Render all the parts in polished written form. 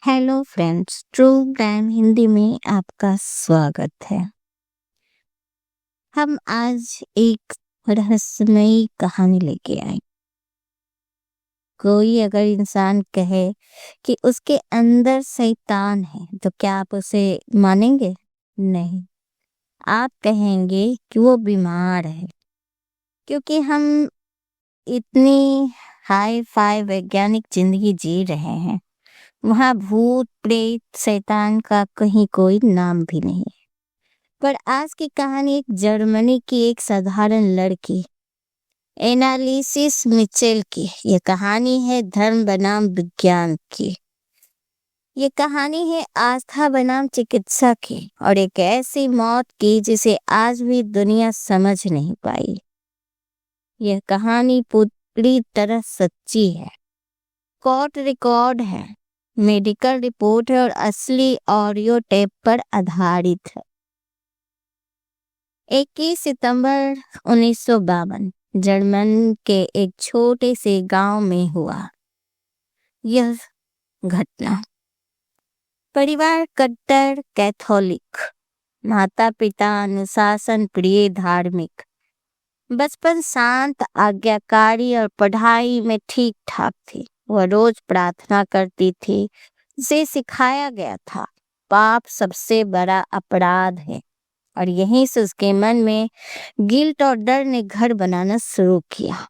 Hello friends, true crime Hindi में आपका स्वागत है। हम आज एक रहस्यमयी कहानी लेके आए। कोई अगर इंसान कहे कि उसके अंदर शैतान है तो क्या आप उसे मानेंगे? नहीं, आप कहेंगे कि वो बीमार है, क्योंकि हम इतनी हाई फाई वैज्ञानिक जिंदगी जी रहे हैं, वहाँ भूत प्रेत शैतान का कहीं कोई नाम भी नहीं। पर आज की कहानी एक जर्मनी की एक साधारण लड़की एनालिसिस मिचेल की। ये कहानी है धर्म बनाम विज्ञान की। ये कहानी है आस्था बनाम चिकित्सा की, और एक ऐसी मौत की जिसे आज भी दुनिया समझ नहीं पाई। यह कहानी पूरी तरह सच्ची है, कोर्ट रिकॉर्ड है, मेडिकल रिपोर्ट है और असली ऑडियो टेप पर आधारित है। 21 सितंबर 1952 जर्मन के एक छोटे से गांव में हुआ यह घटना। परिवार कट्टर कैथोलिक, माता पिता अनुशासन प्रिय धार्मिक। बचपन शांत, आज्ञाकारी और पढ़ाई में ठीक ठाक थी। वह रोज प्रार्थना करती थी। उसे सिखाया गया था पाप सबसे बड़ा अपराध है, और यहीं से उसके मन में गिल्ट और डर ने घर बनाना शुरू किया।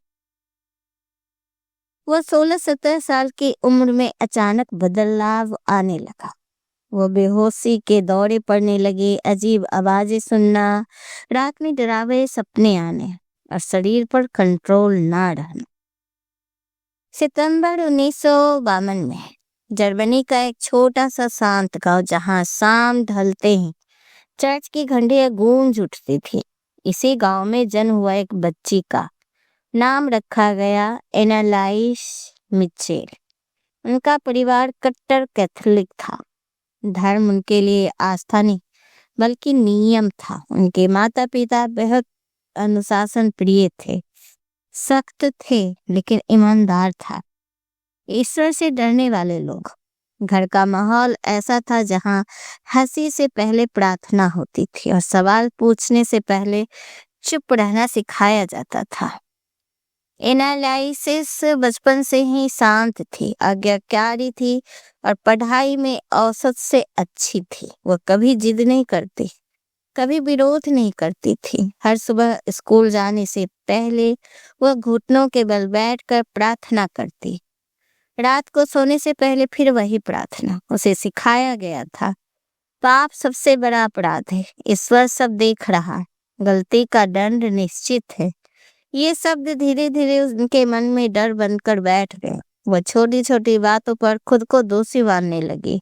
वह 16-17 साल की उम्र में अचानक बदलाव आने लगा। वो बेहोशी के दौरे पड़ने लगे, अजीब आवाजें सुनना, रात में डरावने सपने आने और शरीर पर कंट्रोल ना रहना। सितंबर 1952 में जर्मनी का एक छोटा सा शांत गांव, जहां शाम ढलते ही चर्च की घंटियां गूंज उठती थी। इसी गांव में जन्म हुआ एक बच्ची का नाम रखा गया एनालाइस मिचेल। उनका परिवार कट्टर कैथोलिक था। धर्म उनके लिए आस्था नहीं बल्कि नियम था। उनके माता पिता बेहद अनुशासन प्रिय थे, सख्त थे लेकिन ईमानदार था, ईश्वर से डरने वाले लोग। घर का माहौल ऐसा था जहां हंसी से पहले प्रार्थना होती थी और सवाल पूछने से पहले चुप रहना सिखाया जाता था। एनालिसिस बचपन से ही शांत थी, आज्ञाकारी थी और पढ़ाई में औसत से अच्छी थी। वह कभी जिद नहीं करती, कभी विरोध नहीं करती थी। हर सुबह स्कूल जाने से पहले वह घुटनों के बल बैठकर प्रार्थना करती। रात को सोने से पहले फिर वही प्रार्थना। उसे सिखाया गया था पाप सबसे बड़ा अपराध है, ईश्वर सब देख रहा है, गलती का दंड निश्चित है। ये शब्द धीरे धीरे उनके मन में डर बनकर बैठ गए। वह छोटी छोटी बातों पर खुद को दोषी मानने लगी।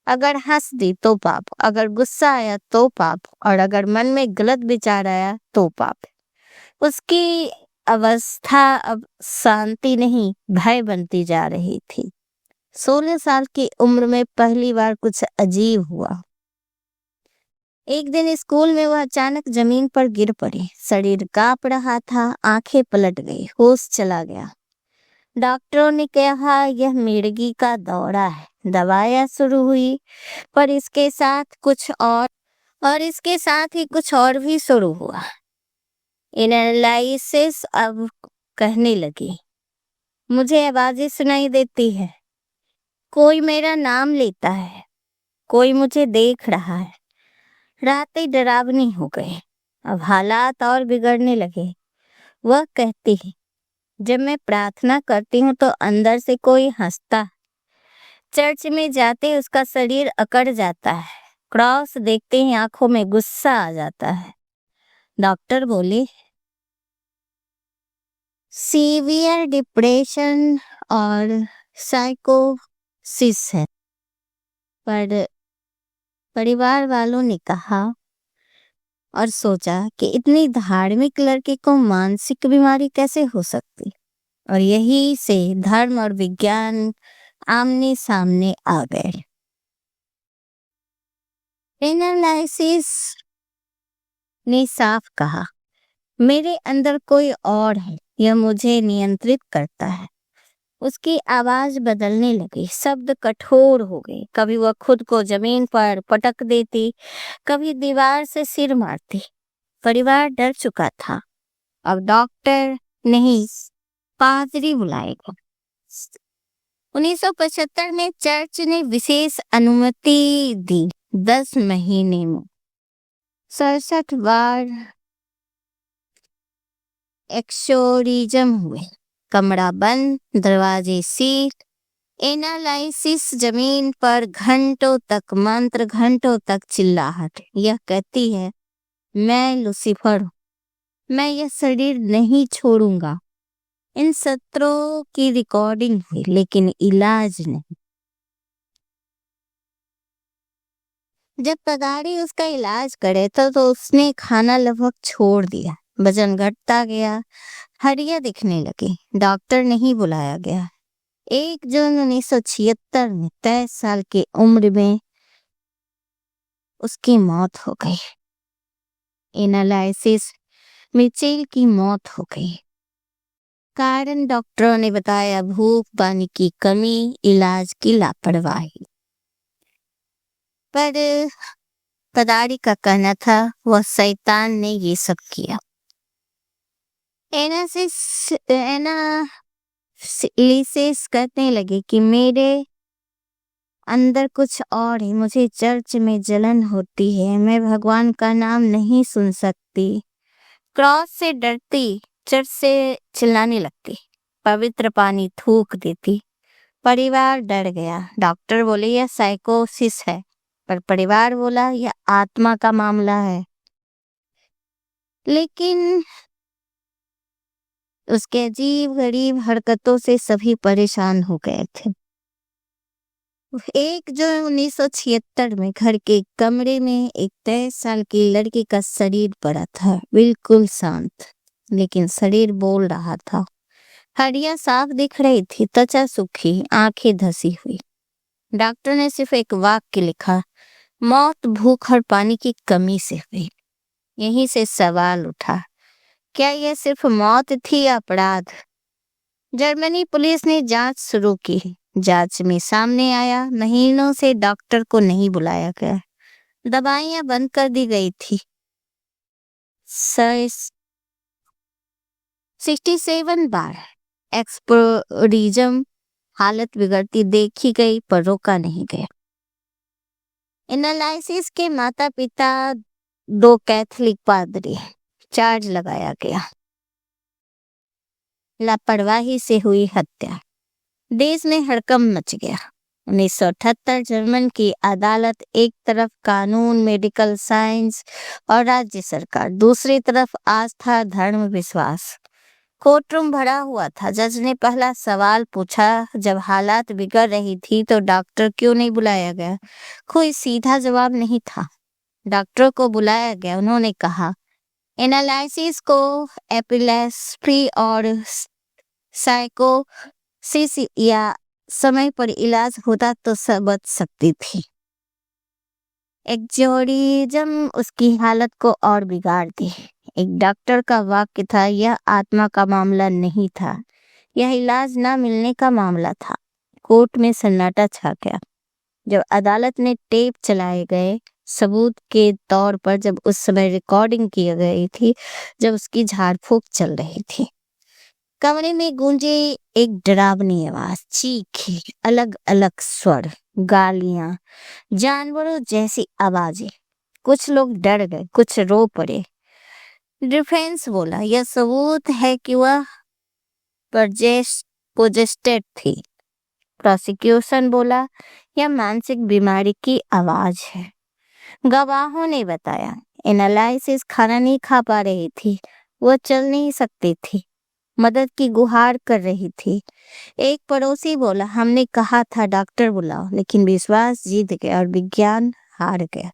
अगर हंस दी तो पाप, अगर गुस्सा आया तो पाप, और अगर मन में गलत विचार आया तो पाप। उसकी अवस्था अब शांति नहीं, भय बनती जा रही थी। 16 साल की उम्र में पहली बार कुछ अजीब हुआ। एक दिन स्कूल में वह अचानक जमीन पर गिर पड़ी। शरीर कांप रहा था, आंखें पलट गई, होश चला गया। डॉक्टरों ने कहा यह मिर्गी का दौरा है। दवाइयां शुरू हुई, पर इसके साथ ही कुछ और भी शुरू हुआ। एनालिसिस अब कहने लगी, मुझे आवाजें सुनाई देती है, कोई मेरा नाम लेता है, कोई मुझे देख रहा है। रातें डरावनी हो गई। अब हालात और बिगड़ने लगे। वह कहती है, जब मैं प्रार्थना करती हूँ तो अंदर से कोई हंसता है। चर्च में जाते उसका शरीर अकड़ जाता है। क्रॉस देखते ही आंखों में गुस्सा आ जाता है। डॉक्टर बोले सीवियर डिप्रेशन और साइकोसिस है। पर परिवार वालों ने कहा और सोचा कि इतनी धार्मिक लड़की को मानसिक बीमारी कैसे हो सकती, और यही से धर्म और विज्ञान आमने सामने आ गए। एनालिसिस ने साफ कहा, मेरे अंदर कोई और है, यह मुझे नियंत्रित करता है। उसकी आवाज बदलने लगी, शब्द कठोर हो गए। कभी वह खुद को जमीन पर पटक देती, कभी दीवार से सिर मारती। परिवार डर चुका था। अब डॉक्टर नहीं, पादरी बुलाएगा। 1975 में चर्च ने विशेष अनुमति दी। 10 महीने में 67 बार एक्सोरिज्म हुए। कमरा बंद, दरवाजे सील, एनालाइसिस जमीन पर, घंटों तक मंत्र, घंटों तक चिल्लाहट। यह कहती है, मैं लूसीफर हूँ, मैं यह शरीर नहीं छोड़ूंगा। इन सत्रों की रिकॉर्डिंग हुई, लेकिन इलाज नहीं। जब पदारी उसका इलाज करे तो उसने खाना लगभग छोड़ दिया। वजन घटता गया, हड्डियां दिखने लगी। डॉक्टर नहीं बुलाया गया। 1 जून 1976 में 23 साल की उम्र में उसकी मौत हो गई। एनालाइसिस मिचेल की मौत हो गई। कारण डॉक्टरों ने बताया, भूख, पानी की कमी, इलाज की लापरवाही। पर पदारी का कहना था, वह शैतान ने ये सब किया। एनालिसिस कहने लगे कि मेरे अंदर कुछ और है। मुझे चर्च में जलन होती है, मैं भगवान का नाम नहीं सुन सकती। क्रॉस से डरती, चर्च से चिल्लाने लगती, पवित्र पानी थूक देती। परिवार डर गया। डॉक्टर बोले यह साइकोसिस है, पर परिवार बोला यह आत्मा का मामला है। लेकिन उसके अजीब गरीब हरकतों से सभी परेशान हो गए थे। 1 जून 1976 में घर के कमरे में एक 23 साल की लड़की का शरीर पड़ा था, बिल्कुल शांत, लेकिन शरीर बोल रहा था। हड्डियां साफ दिख रही थी, त्वचा सूखी, आंखें धसी हुई। डॉक्टर ने सिर्फ एक वाक्य लिखा, मौत भूख और पानी की कमी से हुई। यहीं से सवाल उठा, क्या यह सिर्फ मौत थी या अपराध? जर्मनी पुलिस ने जांच शुरू की। जांच में सामने आया, महीनों से डॉक्टर को नहीं बुलाया गया, दवाइयां बंद कर दी गई थी। 67 बार एक्सपोरिज्म, हालत बिगड़ती देखी गई पर रोका नहीं गया। एनालाइसिस के माता पिता 2 कैथोलिक पादरी, चार्ज लगाया गया। लापरवाही से हुई हत्या। देश में हड़कंप मच गया। 1978 जर्मन की अदालत, एक तरफ कानून, मेडिकल साइंस और राज्य सरकार, दूसरी तरफ आस्था, धर्म, विश्वास। कोर्टरूम भरा हुआ था। जज ने पहला सवाल पूछा, जब हालात बिगड़ रही थी तो डॉक्टर क्यों नहीं बुलाया गया? कोई सीधा जवाब नहीं था। डॉक्टर को बुलाया गया। उन्होंने कहा, एनालाइसिस को एपिलेप्सी और साइकोसिस या समय पर इलाज होता तो सब बच सकती थी। एक्सोरिज्म उसकी हालत को और बिगाड़ दी। एक डॉक्टर का वाक्य था, यह आत्मा का मामला नहीं था, यह इलाज ना मिलने का मामला था। कोर्ट में सन्नाटा छा गया। जब अदालत ने टेप चलाए गए सबूत के तौर पर, जब उस समय रिकॉर्डिंग की गई थी, जब उसकी झाड़ फूक चल रही थी, कमरे में गूंजे एक डरावनी आवाज, चीखें, अलग अलग स्वर, गालियां, जानवरों जैसी आवाजें। कुछ लोग डर गए, कुछ रो पड़े। डिफेंस बोला, यह सबूत है कि वह पोजेस्टेड थी। प्रोसिक्यूशन बोला, यह मानसिक बीमारी की आवाज है। गवाहों ने बताया, एनालाइसिस खाना नहीं खा पा रही थी, वह चल नहीं सकती थी, मदद की गुहार कर रही थी। एक पड़ोसी बोला, हमने कहा था डॉक्टर बुलाओ, लेकिन विश्वास जीत गया और विज्ञान हार गया।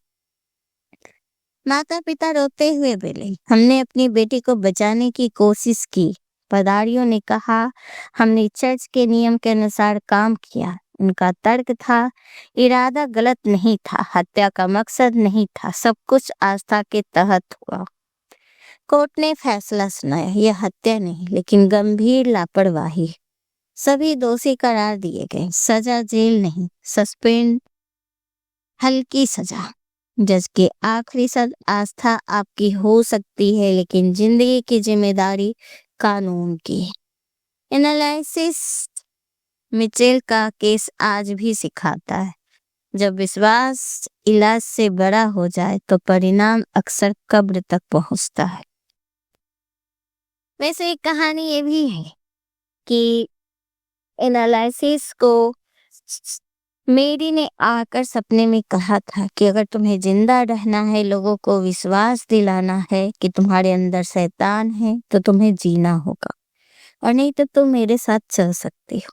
माता पिता रोते हुए बोले, हमने अपनी बेटी को बचाने की कोशिश की। पदारियों ने कहा, हमने चर्च के नियम के अनुसार काम किया। उनका तर्क था, इरादा गलत नहीं था, हत्या का मकसद नहीं था, सब कुछ आस्था के तहत हुआ। कोर्ट ने फैसला सुनाया, यह हत्या नहीं, लेकिन गंभीर लापरवाही, सभी दोषी करार दिए गए। सजा जेल नहीं, सस्पेंड, हल्की सजा। जज के आखिरी शब्द, आस्था आपकी हो सकती है लेकिन जिंदगी की जिम्मेदारी कानून की है। एनालिसिस, मिचेल का केस आज भी सिखाता है, जब विश्वास इलाज से बड़ा हो जाए तो परिणाम अक्सर कब्र तक पहुंचता है। वैसे एक कहानी ये भी है कि एनालिसिस को मेरी ने आकर सपने में कहा था कि अगर तुम्हें जिंदा रहना है, लोगों को विश्वास दिलाना है कि तुम्हारे अंदर शैतान है, तो तुम्हें जीना होगा, और नहीं तो तुम मेरे साथ चल सकती हो।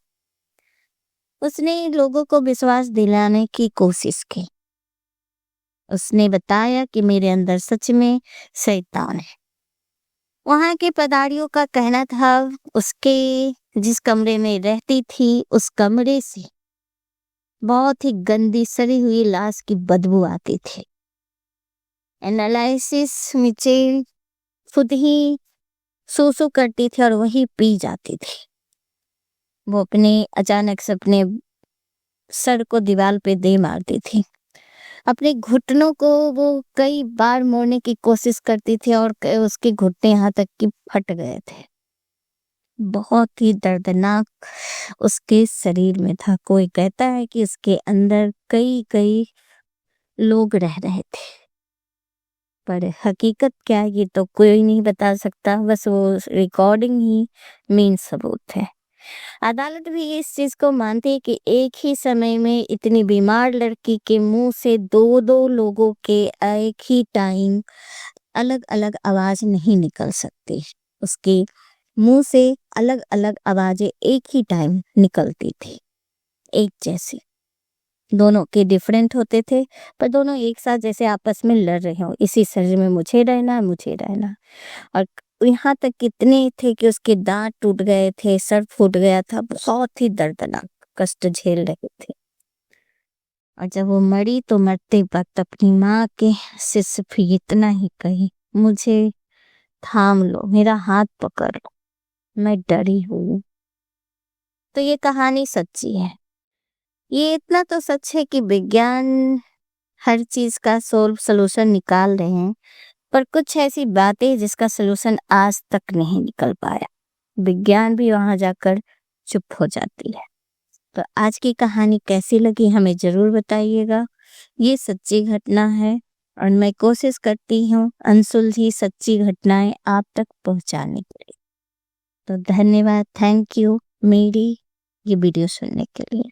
उसने लोगों को विश्वास दिलाने की कोशिश की। उसने बताया कि मेरे अंदर सच में शैतान है। वहां के पदारियों का कहना था उसके जिस कमरे में रहती थी उस कमरे से बहुत ही गंदी सड़ी हुई लाश की बदबू आती थी। एनालिसिस मिचेल खुद ही सूसू करती थी और वही पी जाती थी। वो अचानक से अपने सर को दीवार पे दे मारती थी। अपने घुटनों को वो कई बार मोड़ने की कोशिश करती थी और उसके घुटने यहाँ तक कि फट गए थे। बहुत ही दर्दनाक उसके शरीर में था। कोई कहता है कि उसके अंदर कई लोग रह रहे थे, पर हकीकत क्या है ये तो कोई नहीं बता सकता। बस वो रिकॉर्डिंग ही मेन सबूत है। अदालत भी इस चीज को मानती है कि एक ही समय में इतनी बीमार लड़की के मुंह से दो लोगों के एक ही टाइम अलग अलग आवाज नहीं निकल सकती। उसके मुंह से अलग अलग आवाजें एक ही टाइम निकलती थी, एक जैसी। दोनों के डिफरेंट होते थे, पर दोनों एक साथ जैसे आपस में लड़ रहे हो, इसी शरीर में मुझे रहना। और यहाँ तक कितने थे कि उसके दांत टूट गए थे, सर फूट गया था, बहुत ही दर्दनाक कष्ट झेल रहे थे। और जब वो मरी तो मरते वक्त अपनी माँ के से सिर्फ इतना ही कही, मुझे थाम लो, मेरा हाथ पकड़ लो, मैं डरी हूँ। तो ये कहानी सच्ची है। ये इतना तो सच है कि विज्ञान हर चीज का सोल्यूशन निकाल रहे हैं, पर कुछ ऐसी बातें जिसका सोल्यूशन आज तक नहीं निकल पाया। विज्ञान भी वहां जाकर चुप हो जाती है। तो आज की कहानी कैसी लगी हमें जरूर बताइएगा। ये सच्ची घटना है और मैं कोशिश करती हूँ अनसुलझी सच्ची घटनाएं आप तक पहुंचाने के लिए। तो धन्यवाद, थैंक यू मेरी ये वीडियो सुनने के लिए।